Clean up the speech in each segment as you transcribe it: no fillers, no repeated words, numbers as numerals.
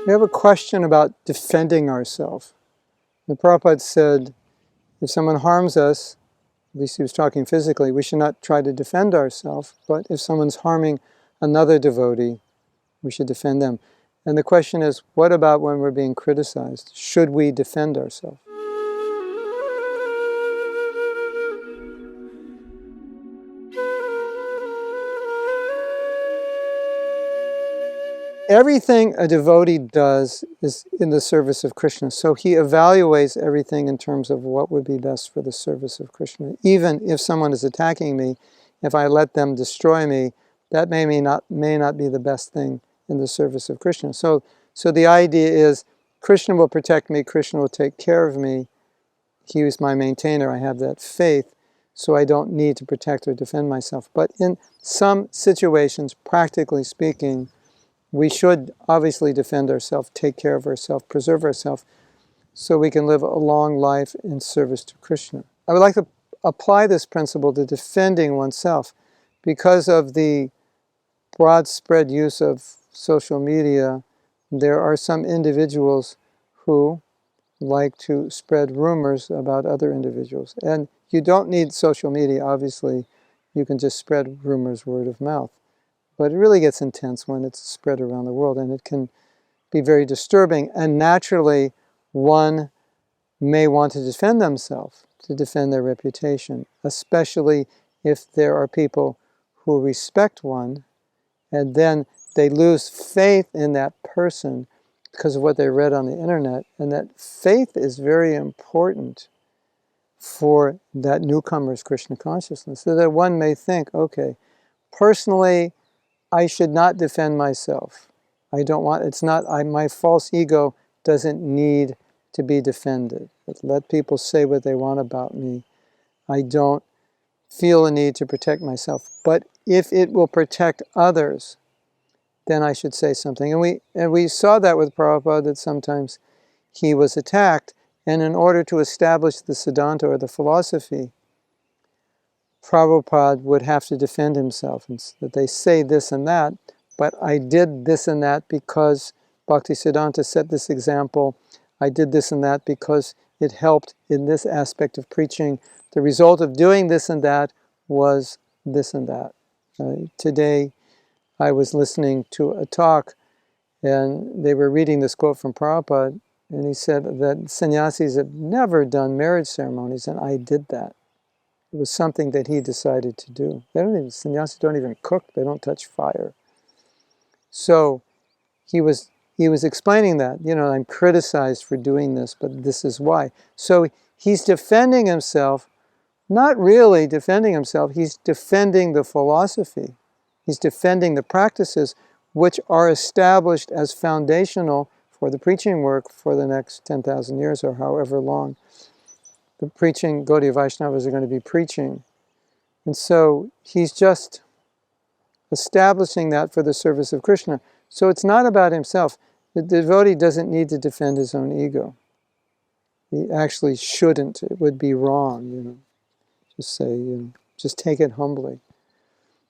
We have a question about defending ourselves. The Prabhupada said, if someone harms us, at least he was talking physically, we should not try to defend ourselves, but if someone's harming another devotee, we should defend them. And the question is, what about when we're being criticized? Should we defend ourselves? Everything a devotee does is in the service of Krishna. So he evaluates everything in terms of what would be best for the service of Krishna. Even if someone is attacking me, if I let them destroy me, that may not be the best thing in the service of Krishna. So the idea is, Krishna will protect me, Krishna will take care of me. He is my maintainer, I have that faith, so I don't need to protect or defend myself. But in some situations, practically speaking, we should obviously defend ourselves, take care of ourselves, preserve ourselves, so we can live a long life in service to Krishna. I would like to apply this principle to defending oneself. Because of the broad spread use of social media, there are some individuals who like to spread rumors about other individuals. And you don't need social media, obviously. You can just spread rumors word of mouth. But it really gets intense when it's spread around the world, and it can be very disturbing. And naturally, one may want to defend themselves, to defend their reputation, especially if there are people who respect one, and then they lose faith in that person because of what they read on the internet. And that faith is very important for that newcomer's Krishna consciousness. So that one may think, okay, personally, I should not defend myself. I don't want, it's not, my false ego doesn't need to be defended. Let people say what they want about me. I don't feel a need to protect myself. But if it will protect others, then I should say something. And we saw that with Prabhupada, that sometimes he was attacked, and in order to establish the Siddhanta or the philosophy, Prabhupada would have to defend himself, and that they say this and that, but I did this and that because Bhaktisiddhanta set this example. I did this and that because it helped in this aspect of preaching. The result of doing this and that was this and that. Today, I was listening to a talk, and they were reading this quote from Prabhupada, and he said that sannyasis have never done marriage ceremonies, and I did that. It was something that he decided to do. Sannyasis don't even cook, they don't touch fire. So he was explaining that, I'm criticized for doing this, but this is why. So he's defending himself, not really defending himself, he's defending the philosophy. He's defending the practices which are established as foundational for the preaching work for the next 10,000 years or however long the preaching Gaudiya Vaishnavas are going to be preaching. And so he's just establishing that for the service of Krishna. So it's not about himself. The devotee doesn't need to defend his own ego. He actually shouldn't. It would be wrong, Just say, just take it humbly.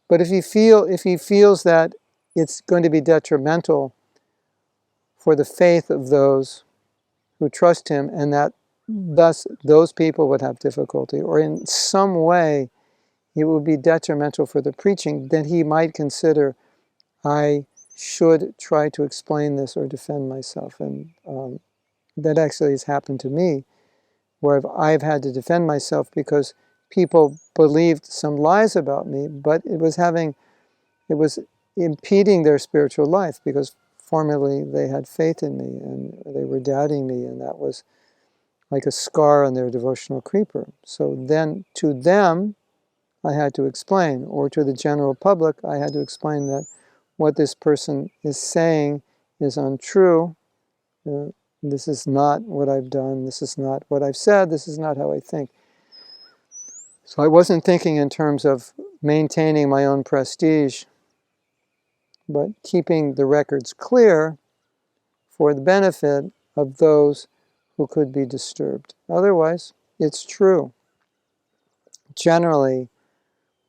But if he feels that it's going to be detrimental for the faith of those who trust him, and that thus those people would have difficulty, or in some way it would be detrimental for the preaching, then he might consider, I should try to explain this or defend myself. And that actually has happened to me, where I've had to defend myself because people believed some lies about me, but it was impeding their spiritual life, because formerly they had faith in me and they were doubting me, and that was like a scar on their devotional creeper. So then to them, I had to explain, or to the general public, I had to explain that what this person is saying is untrue. This is not what I've done. This is not what I've said. This is not how I think. So I wasn't thinking in terms of maintaining my own prestige, but keeping the records clear for the benefit of those who could be disturbed. Otherwise, it's true. Generally,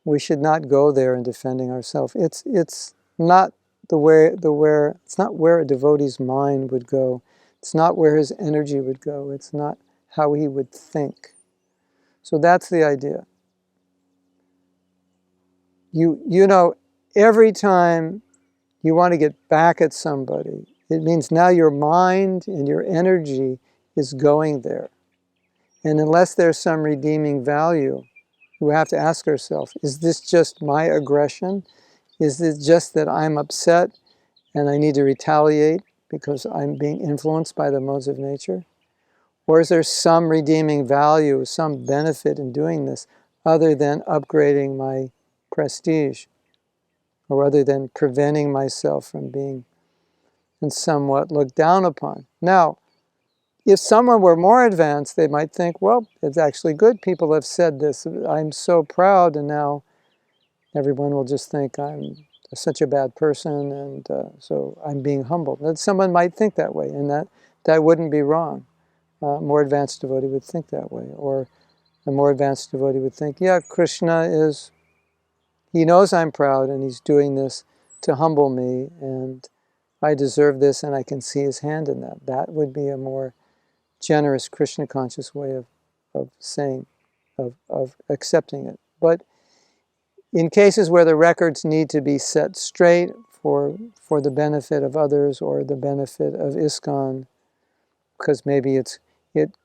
we should not go there in defending ourselves. It's not it's not where a devotee's mind would go. It's not where his energy would go. It's not how he would think. So that's the idea. You know, every time you want to get back at somebody, it means now your mind and your energy is going there. And unless there's some redeeming value, we have to ask ourselves, is this just my aggression? Is it just that I'm upset and I need to retaliate because I'm being influenced by the modes of nature? Or is there some redeeming value, some benefit in doing this other than upgrading my prestige, or other than preventing myself from being and somewhat looked down upon? Now, if someone were more advanced, they might think, well, it's actually good people have said this. I'm so proud, and now everyone will just think I'm such a bad person, and so I'm being humbled. And someone might think that way, and that wouldn't be wrong. A more advanced devotee would think that way. Or a more advanced devotee would think, yeah, Krishna he knows I'm proud, and he's doing this to humble me, and I deserve this, and I can see his hand in that. That would be a more generous Krishna conscious way of saying, of accepting it. But in cases where the records need to be set straight for the benefit of others or the benefit of ISKCON, because maybe it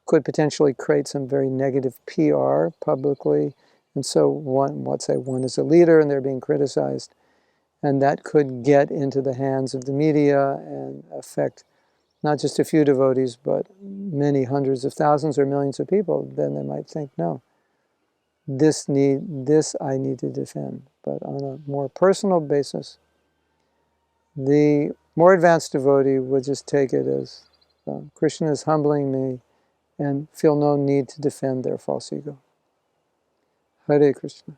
could potentially create some very negative PR publicly, and so let's say one is a leader and they're being criticized, and that could get into the hands of the media and affect not just a few devotees, but many hundreds of thousands or millions of people. Then they might think, no, this I need to defend. But on a more personal basis, the more advanced devotee would just take it as Krishna is humbling me, and feel no need to defend their false ego. Hare Krishna.